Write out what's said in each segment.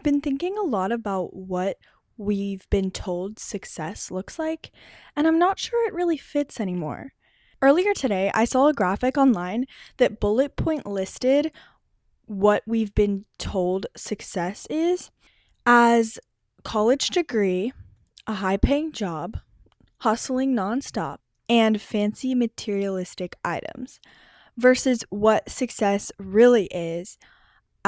been thinking a lot about what we've been told success looks like, and I'm not sure it really fits anymore. Earlier today, I saw a graphic online that bullet point listed what we've been told success is as college degree, a high paying job, hustling nonstop, and fancy materialistic items, versus what success really is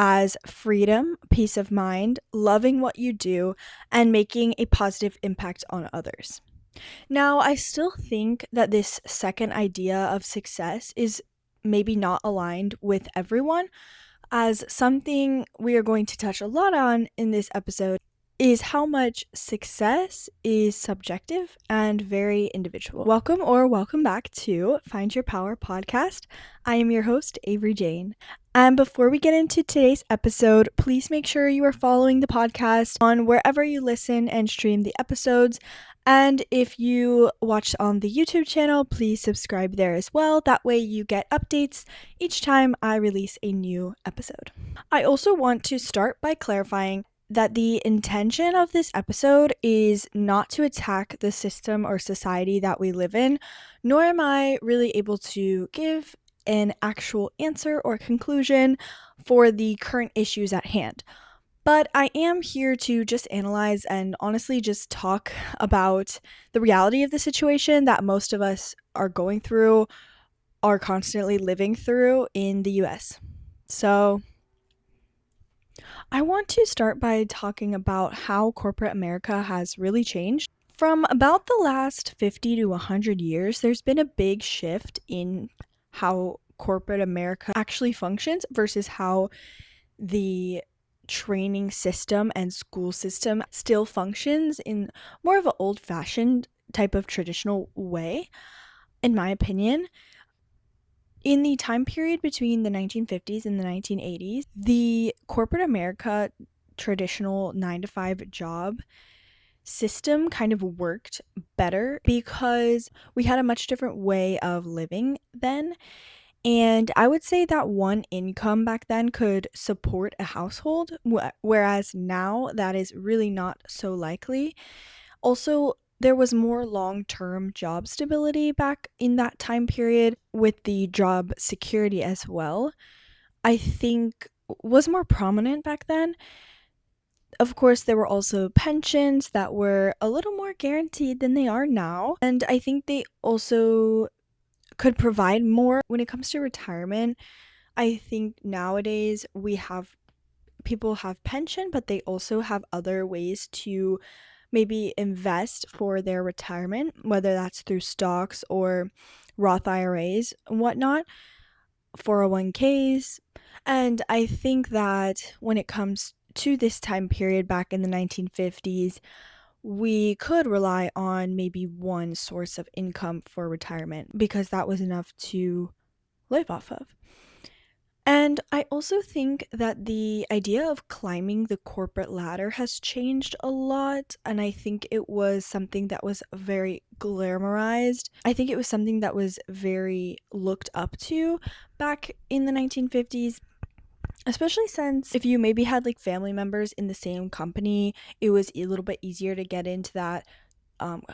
as freedom, peace of mind, loving what you do, and making a positive impact on others. Now, I still think that this second idea of success is maybe not aligned with everyone, as something we are going to touch a lot on in this episode is how much success is subjective and very individual. Welcome back to Find Your Power podcast. I am your host, Avery Jane. And before we get into today's episode, please make sure you are following the podcast on wherever you listen and stream the episodes. And if you watch on the YouTube channel, please subscribe there as well. That way you get updates each time I release a new episode. I also want to start by clarifying that the intention of this episode is not to attack the system or society that we live in, nor am I really able to give an actual answer or conclusion for the current issues at hand. But I am here to just analyze and honestly just talk about the reality of the situation that most of us are going through, are constantly living through in the US. So I want to start by talking about how corporate America has really changed. From about the last 50 to 100 years, there's been a big shift in how corporate America actually functions versus how the training system and school system still functions in more of an old-fashioned type of traditional way, in my opinion. In the time period between the 1950s and the 1980s, the corporate America traditional 9-to-5 job system kind of worked better because we had a much different way of living then. And I would say that one income back then could support a household, whereas now that is really not so likely. Also, there was more long-term job stability back in that time period with the job security as well. I think was more prominent back then. Of course, there were also pensions that were a little more guaranteed than they are now. And I think they also could provide more when it comes to retirement. I think nowadays people have pension, but they also have other ways to maybe invest for their retirement, whether that's through stocks or Roth IRAs and whatnot, 401ks. And I think that when it comes to this time period back in the 1950s, we could rely on maybe one source of income for retirement because that was enough to live off of. And I also think that the idea of climbing the corporate ladder has changed a lot, and I think it was something that was very glamorized. I think it was something that was very looked up to back in the 1950s. Especially since if you maybe had like family members in the same company, it was a little bit easier to get into that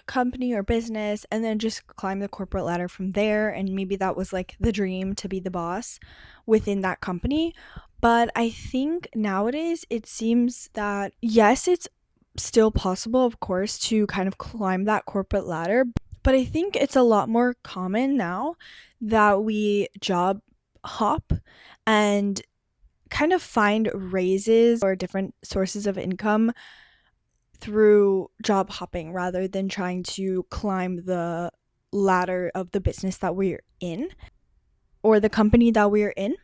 company or business and then just climb the corporate ladder from there. And maybe that was like the dream to be the boss within that company. But I think nowadays it seems that yes, it's still possible, of course, to kind of climb that corporate ladder. But I think it's a lot more common now that we job hop and kind of find raises or different sources of income through job hopping rather than trying to climb the ladder of the business that we're in or the company that we're in.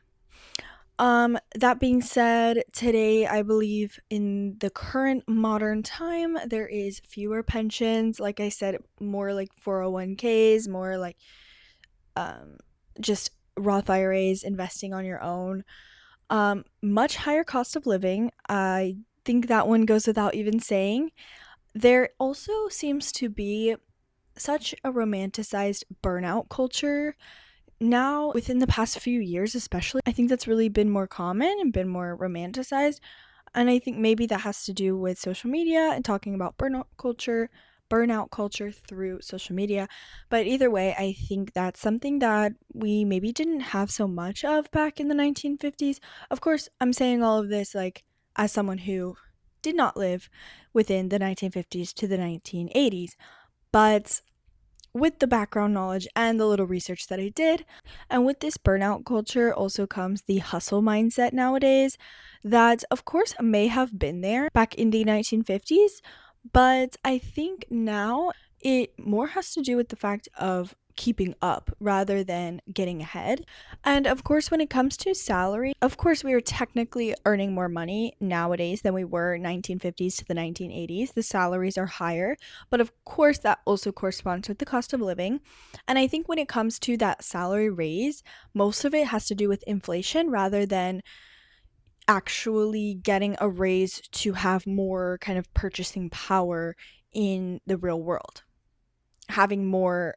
That being said, today I believe in the current modern time there is fewer pensions. Like I said, more like 401ks, more like just Roth IRAs, investing on your own. Much higher cost of living. I think that one goes without even saying. There also seems to be such a romanticized burnout culture now within the past few years, especially. I think that's really been more common and been more romanticized. And I think maybe that has to do with social media and talking about burnout culture through social media. But either way, I think that's something that we maybe didn't have so much of back in the 1950s. Of course, I'm saying all of this like as someone who did not live within the 1950s to the 1980s, but with the background knowledge and the little research that I did. And with this burnout culture also comes the hustle mindset nowadays that, of course, may have been there back in the 1950s, but I think now it more has to do with the fact of keeping up rather than getting ahead. And of course, when it comes to salary, of course, we are technically earning more money nowadays than we were 1950s to the 1980s. The salaries are higher, but of course, that also corresponds with the cost of living. And I think when it comes to that salary raise, most of it has to do with inflation rather than actually getting a raise to have more kind of purchasing power in the real world, having more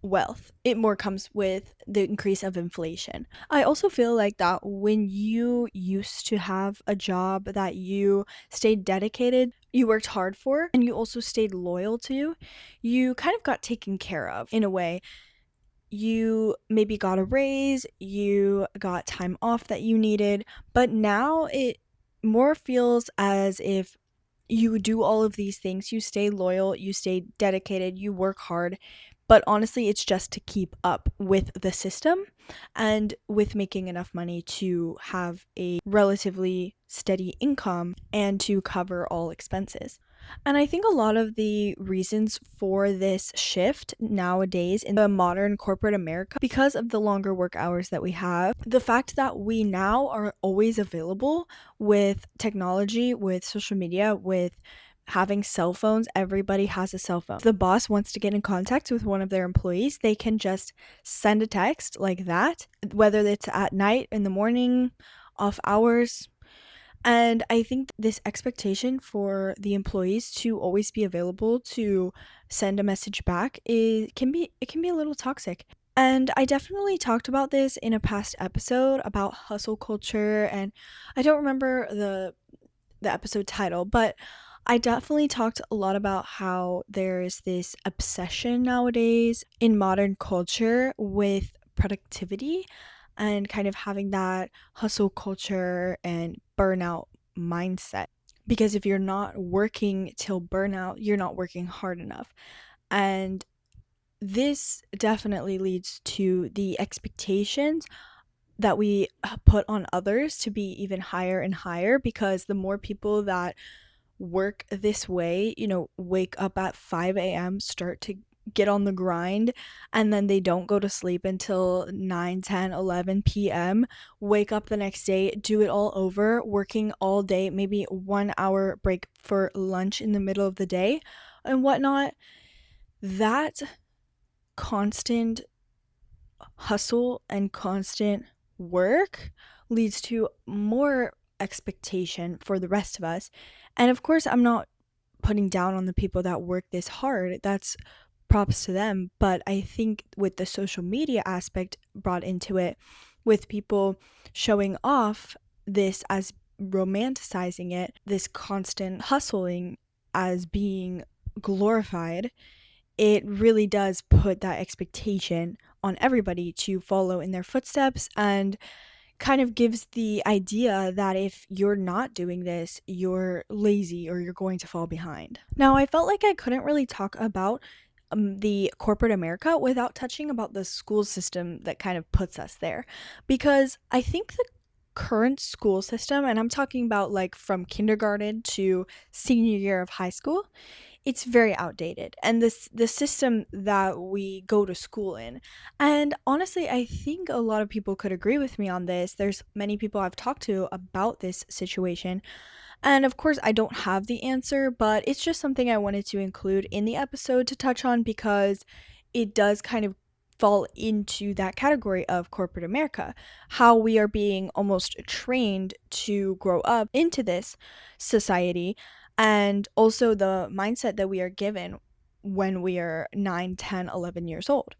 wealth. It more comes with the increase of inflation. I also feel like that when you used to have a job that you stayed dedicated, you worked hard for, and you also stayed loyal to, you kind of got taken care of in a way. You maybe got a raise, you got time off that you needed, but now it more feels as if you do all of these things, you stay loyal, you stay dedicated, you work hard, but honestly, it's just to keep up with the system and with making enough money to have a relatively steady income and to cover all expenses. And I think a lot of the reasons for this shift nowadays in the modern corporate America, because of the longer work hours that we have, the fact that we now are always available with technology, with social media, with having cell phones. Everybody has a cell phone. If the boss wants to get in contact with one of their employees, they can just send a text like that, whether it's at night, in the morning, off hours. And I think this expectation for the employees to always be available to send a message back it can be a little toxic. And I definitely talked about this in a past episode about hustle culture, and I don't remember the episode title, but I definitely talked a lot about how there's this obsession nowadays in modern culture with productivity and kind of having that hustle culture and burnout mindset. Because if you're not working till burnout, you're not working hard enough. And this definitely leads to the expectations that we put on others to be even higher and higher, because the more people that work this way, wake up at 5 a.m., start to get on the grind, and then they don't go to sleep until 9, 10, 11 p.m., wake up the next day, do it all over, working all day, maybe 1 hour break for lunch in the middle of the day and whatnot. That constant hustle and constant work leads to more expectation for the rest of us. And of course, I'm not putting down on the people that work this hard. That's props to them. But I think with the social media aspect brought into it, with people showing off this as romanticizing it, this constant hustling as being glorified, it really does put that expectation on everybody to follow in their footsteps, and kind of gives the idea that if you're not doing this, you're lazy or you're going to fall behind. Now, I felt like I couldn't really talk about the corporate America without touching about the school system that kind of puts us there, because I think the current school system, and I'm talking about like from kindergarten to senior year of high school, it's very outdated, and the system that we go to school in. And honestly, I think a lot of people could agree with me on this. There's many people I've talked to about this situation, and of course, I don't have the answer, but it's just something I wanted to include in the episode to touch on, because it does kind of fall into that category of corporate America, how we are being almost trained to grow up into this society, and also the mindset that we are given when we are 9, 10, 11 years old.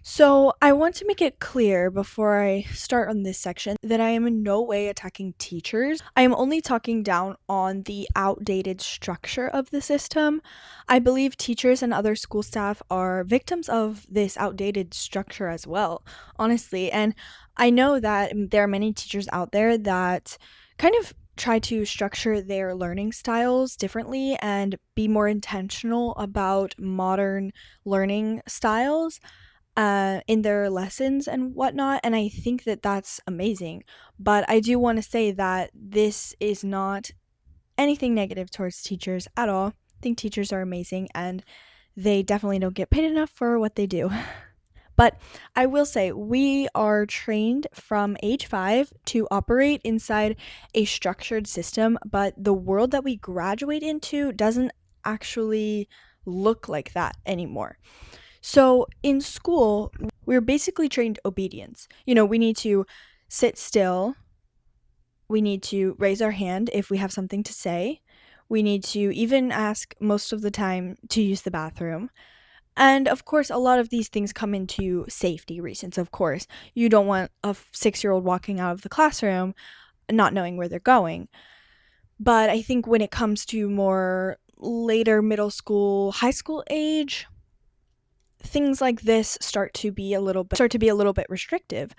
So, I want to make it clear before I start on this section that I am in no way attacking teachers. I am only talking down on the outdated structure of the system. I believe teachers and other school staff are victims of this outdated structure as well, honestly. And I know that there are many teachers out there that kind of try to structure their learning styles differently and be more intentional about modern learning styles in their lessons and whatnot. And I think that that's amazing. But I do want to say that this is not anything negative towards teachers at all. I think teachers are amazing and they definitely don't get paid enough for what they do. But I will say, we are trained from age 5 to operate inside a structured system, but the world that we graduate into doesn't actually look like that anymore. So in school, we're basically trained obedience. We need to sit still. We need to raise our hand if we have something to say. We need to even ask most of the time to use the bathroom. And of course, a lot of these things come into safety reasons, of course. You don't want a 6-year-old walking out of the classroom not knowing where they're going. But I think when it comes to more later middle school, high school age, things like this start to be a little bit restrictive,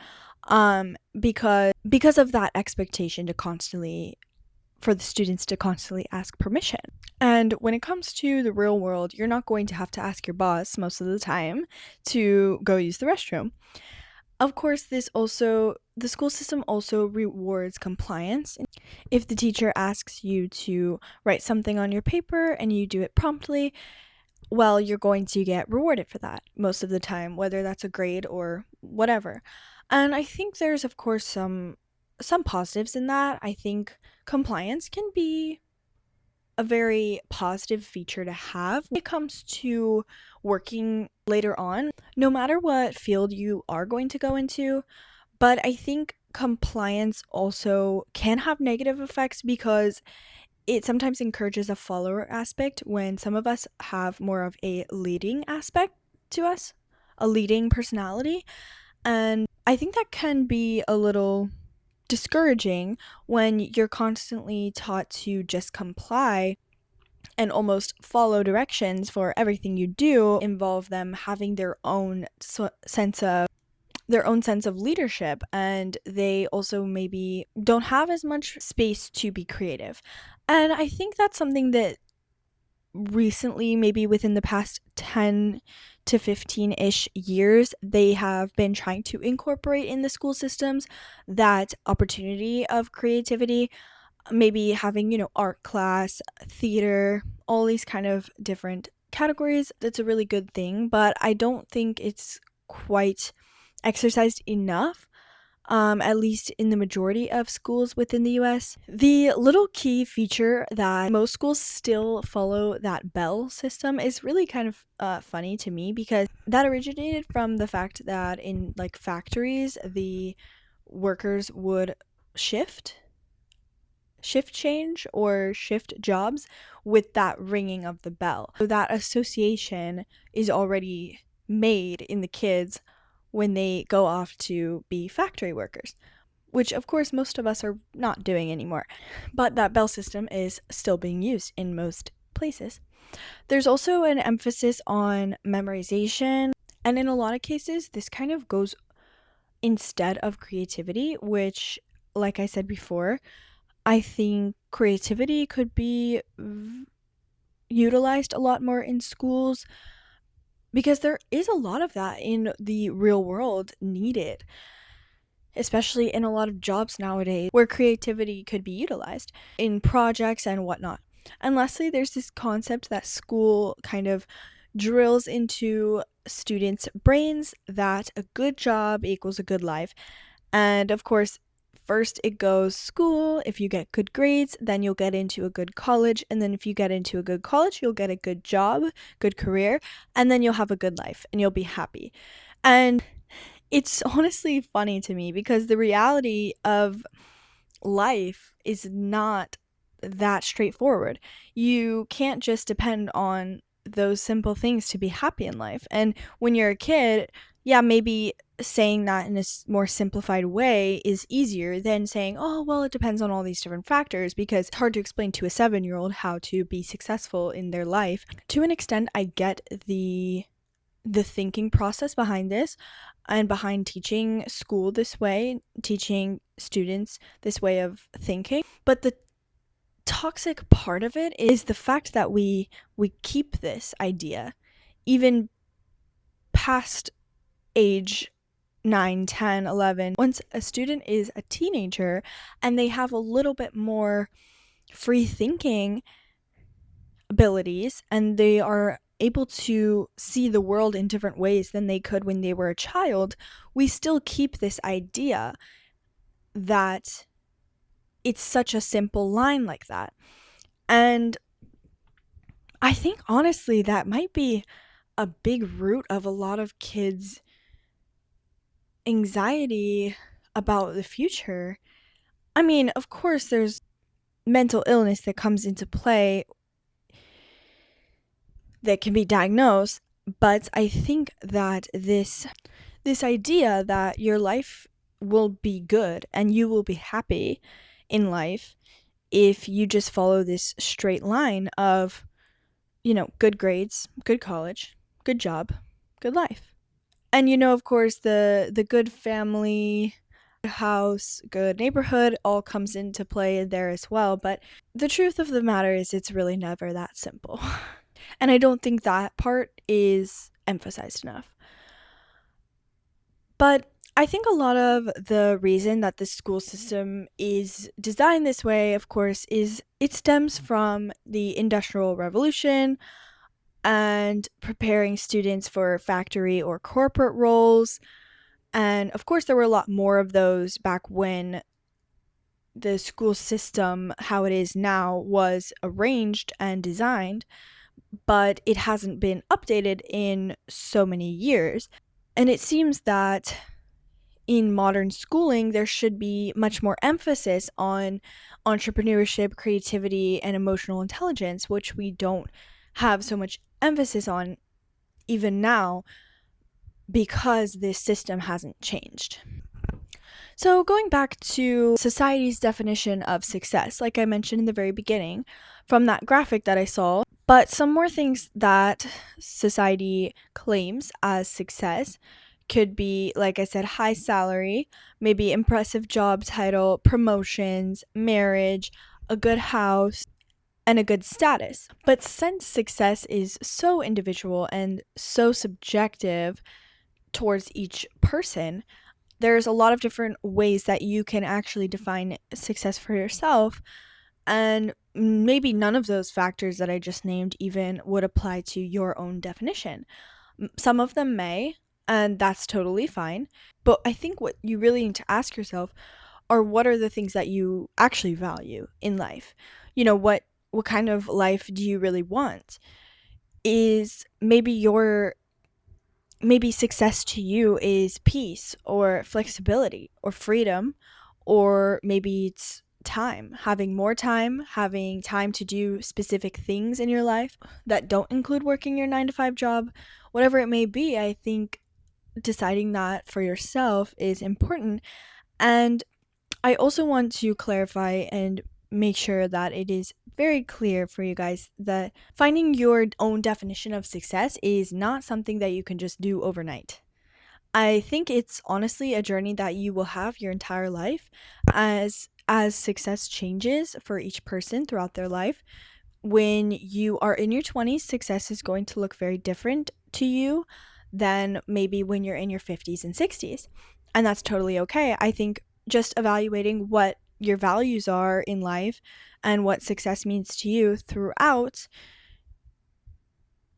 because of that expectation to constantly for the students to constantly ask permission. And when it comes to the real world, you're not going to have to ask your boss most of the time to go use the restroom. Of course, the school system also rewards compliance. If the teacher asks you to write something on your paper and you do it promptly, well, you're going to get rewarded for that most of the time, whether that's a grade or whatever. And I think there's, of course, some positives in that. I think compliance can be a very positive feature to have when it comes to working later on, no matter what field you are going to go into. But I think compliance also can have negative effects because it sometimes encourages a follower aspect when some of us have more of a leading aspect to us, a leading personality. And I think that can be a little discouraging when you're constantly taught to just comply and almost follow directions for everything you do, involve them having their own sense of leadership, and they also maybe don't have as much space to be creative. And I think that's something that recently, maybe within the past 10 to 15-ish years, they have been trying to incorporate in the school systems that opportunity of creativity, maybe having, art class, theater, all these kind of different categories. That's a really good thing, but I don't think it's quite exercised enough, at least in the majority of schools within the US. The little key feature that most schools still follow, that bell system, is really kind of funny to me because that originated from the fact that in like factories, the workers would shift change or shift jobs with that ringing of the bell. So that association is already made in the kids when they go off to be factory workers, which of course most of us are not doing anymore. But that bell system is still being used in most places. There's also an emphasis on memorization, and in a lot of cases, this kind of goes instead of creativity, which, like I said before, I think creativity could be utilized a lot more in schools because there is a lot of that in the real world needed, especially in a lot of jobs nowadays where creativity could be utilized in projects and whatnot. And lastly, there's this concept that school kind of drills into students' brains that a good job equals a good life. And of course, first it goes school. If you get good grades, then you'll get into a good college. And then if you get into a good college, you'll get a good job, good career, and then you'll have a good life and you'll be happy. And it's honestly funny to me because the reality of life is not that straightforward. You can't just depend on those simple things to be happy in life. And when you're a kid, yeah, maybe saying that in a more simplified way is easier than saying, oh, well, it depends on all these different factors, because it's hard to explain to a 7-year-old how to be successful in their life. To an extent, I get the thinking process behind this and behind teaching school this way, teaching students this way of thinking. But the toxic part of it is the fact that we keep this idea even past age 9, 10, 11. Once a student is a teenager and they have a little bit more free thinking abilities and they are able to see the world in different ways than they could when they were a child, we still keep this idea that it's such a simple line like that. And I think honestly that might be a big root of a lot of kids' anxiety about the future. I mean, of course, there's mental illness that comes into play that can be diagnosed, but I think that this idea that your life will be good and you will be happy in life if you just follow this straight line of, good grades, good college, good job, good life. And of course, the good family, house, good neighborhood all comes into play there as well, but the truth of the matter is it's really never that simple. And I don't think that part is emphasized enough. But I think a lot of the reason that the school system is designed this way, of course, is it stems from the Industrial Revolution and preparing students for factory or corporate roles. And of course, there were a lot more of those back when the school system, how it is now, was arranged and designed, but it hasn't been updated in so many years. And it seems that in modern schooling, there should be much more emphasis on entrepreneurship, creativity, and emotional intelligence, which we don't have so much emphasis on even now because this system hasn't changed. So, going back to society's definition of success, like I mentioned in the very beginning, from that graphic that I saw, but some more things that society claims as success could be, like I said, high salary, maybe impressive job title, promotions, marriage, a good house, and a good status. But since success is so individual and so subjective towards each person, there's a lot of different ways that you can actually define success for yourself. And maybe none of those factors that I just named even would apply to your own definition. Some of them may, and that's totally fine. But I think what you really need to ask yourself are what are the things that you actually value in life? What kind of life do you really want? Is maybe success to you is peace or flexibility or freedom, or maybe it's having time to do specific things in your life that don't include working your 9 to 5 job, whatever it may be. I think deciding that for yourself is important. And I also want to clarify and make sure that it is very clear for you guys that finding your own definition of success is not something that you can just do overnight. I think it's honestly a journey that you will have your entire life as success changes for each person throughout their life. When you are in your 20s, success is going to look very different to you than maybe when you're in your 50s and 60s. And that's totally okay. I think just evaluating what your values are in life and what success means to you throughout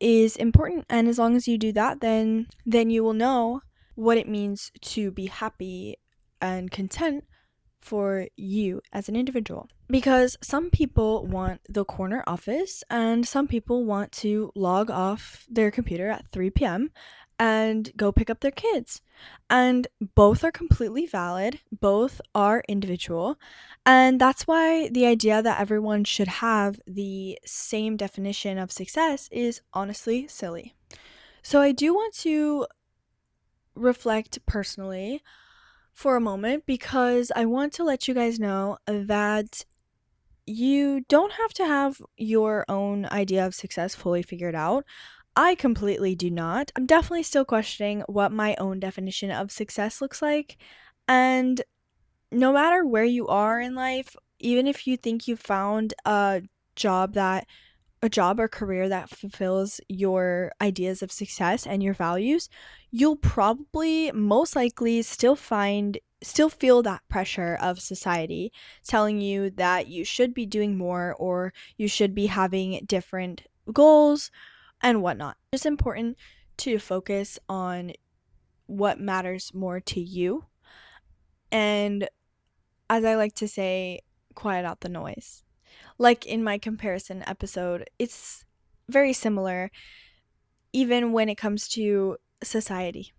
is important. And as long as you do that, then you will know what it means to be happy and content for you as an individual. Because some people want the corner office and some people want to log off their computer at 3 p.m. and go pick up their kids. And both are completely valid, both are individual. And that's why the idea that everyone should have the same definition of success is honestly silly. So I do want to reflect personally for a moment because I want to let you guys know that you don't have to have your own idea of success fully figured out. I completely do not. I'm definitely still questioning what my own definition of success looks like. And no matter where you are in life, even if you think you found job that a job or career that fulfills your ideas of success and your values, you'll probably most likely still feel that pressure of society telling you that you should be doing more or you should be having different goals and whatnot. It's important to focus on what matters more to you. And as I like to say, quiet out the noise. Like in my comparison episode, it's very similar even when it comes to society.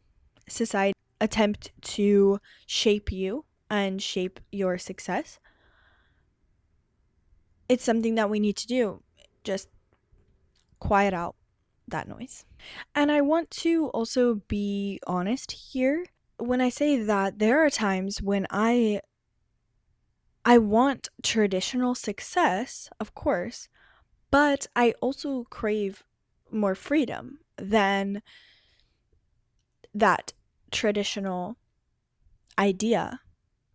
Society attempt to shape you and shape your success. It's something that we need to do. Just quiet out that noise. And I want to also be honest here. When I say that, there are times when I want traditional success, of course, but I also crave more freedom than that traditional idea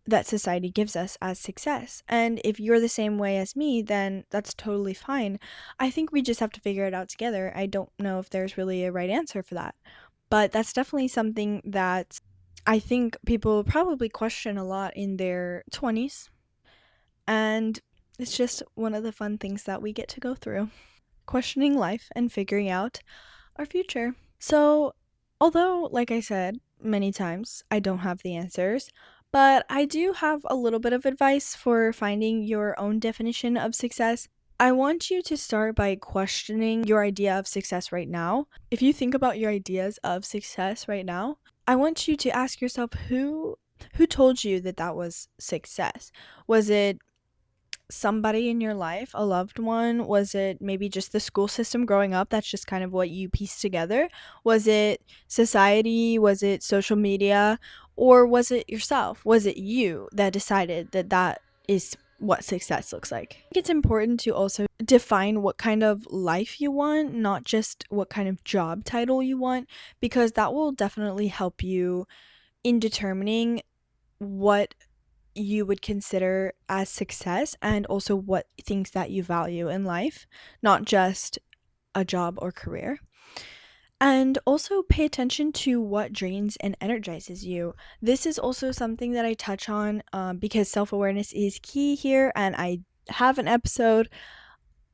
that society gives us as success. And if you're the same way as me, then that's totally fine. I think we just have to figure it out together. I don't know if there's really a right answer for that. But that's definitely something that I think people probably question a lot in their 20s. And it's just one of the fun things that we get to go through, questioning life and figuring out our future. So, although, like I said many times, I don't have the answers, but I do have a little bit of advice for finding your own definition of success. I want you to start by questioning your idea of success right now. If you think about your ideas of success right now, I want you to ask yourself who told you that that was success? Was it somebody in your life, a loved one? Was it maybe just the school system growing up? That's just kind of what you pieced together. Was it society? Was it social media? Or was it yourself? Was it you that decided that that is what success looks like? I think it's important to also define what kind of life you want, not just what kind of job title you want, because that will definitely help you in determining what you would consider as success and also what things that you value in life, not just a job or career. And also pay attention to what drains and energizes you. This is also something that I touch on because self-awareness is key here, and I have an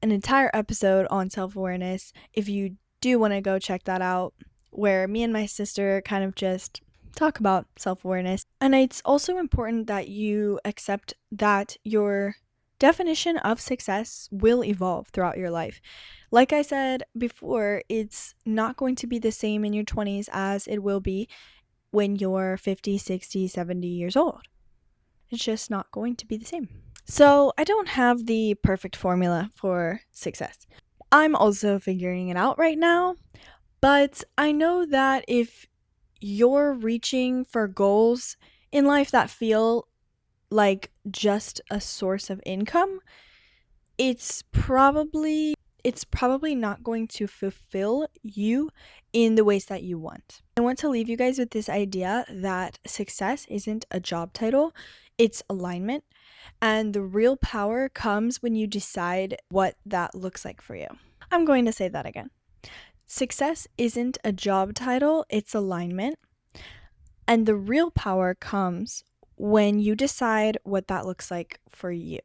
entire episode on self-awareness if you do want to go check that out, where me and my sister kind of just talk about self-awareness. And it's also important that you accept that your definition of success will evolve throughout your life. Like I said before, it's not going to be the same in your 20s as it will be when you're 50, 60, 70 years old. It's just not going to be the same. So I don't have the perfect formula for success. I'm also figuring it out right now, but I know that if you're reaching for goals in life that feel like just a source of income, it's probably not going to fulfill you in the ways that you want. I want to leave you guys with this idea that success isn't a job title, it's alignment. And the real power comes when you decide what that looks like for you. I'm going to say that again. Success isn't a job title, it's alignment. And the real power comes when you decide what that looks like for you.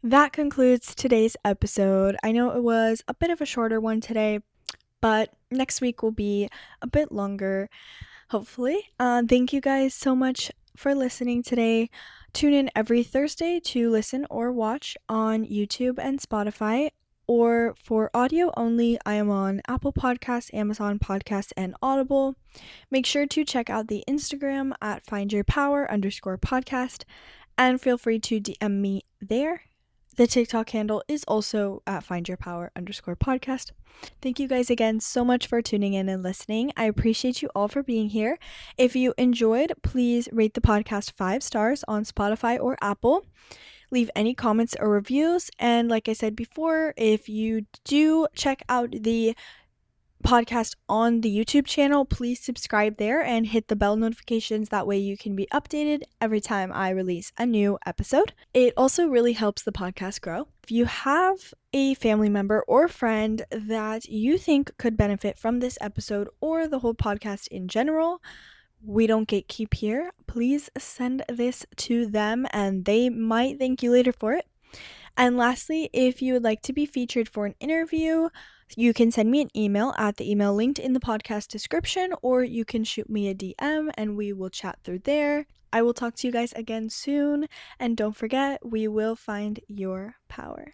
That concludes today's episode. I know it was a bit of a shorter one today, but next week will be a bit longer, hopefully. Thank you guys so much for listening today. Tune in every Thursday to listen or watch on YouTube and Spotify. Or for audio only, I am on Apple Podcasts, Amazon Podcasts, and Audible. Make sure to check out the Instagram at findyourpower_podcast and feel free to DM me there. The TikTok handle is also at findyourpower_podcast. Thank you guys again so much for tuning in and listening. I appreciate you all for being here. If you enjoyed, please rate the podcast 5 stars on Spotify or Apple. Leave any comments or reviews. And like I said before, if you do check out the podcast on the YouTube channel, please subscribe there and hit the bell notifications. That way you can be updated every time I release a new episode. It also really helps the podcast grow. If you have a family member or friend that you think could benefit from this episode or the whole podcast in general, we don't gatekeep here. Please send this to them and they might thank you later for it. And lastly, if you would like to be featured for an interview, you can send me an email at the email linked in the podcast description, or you can shoot me a DM and we will chat through there. I will talk to you guys again soon, and don't forget, we will find your power.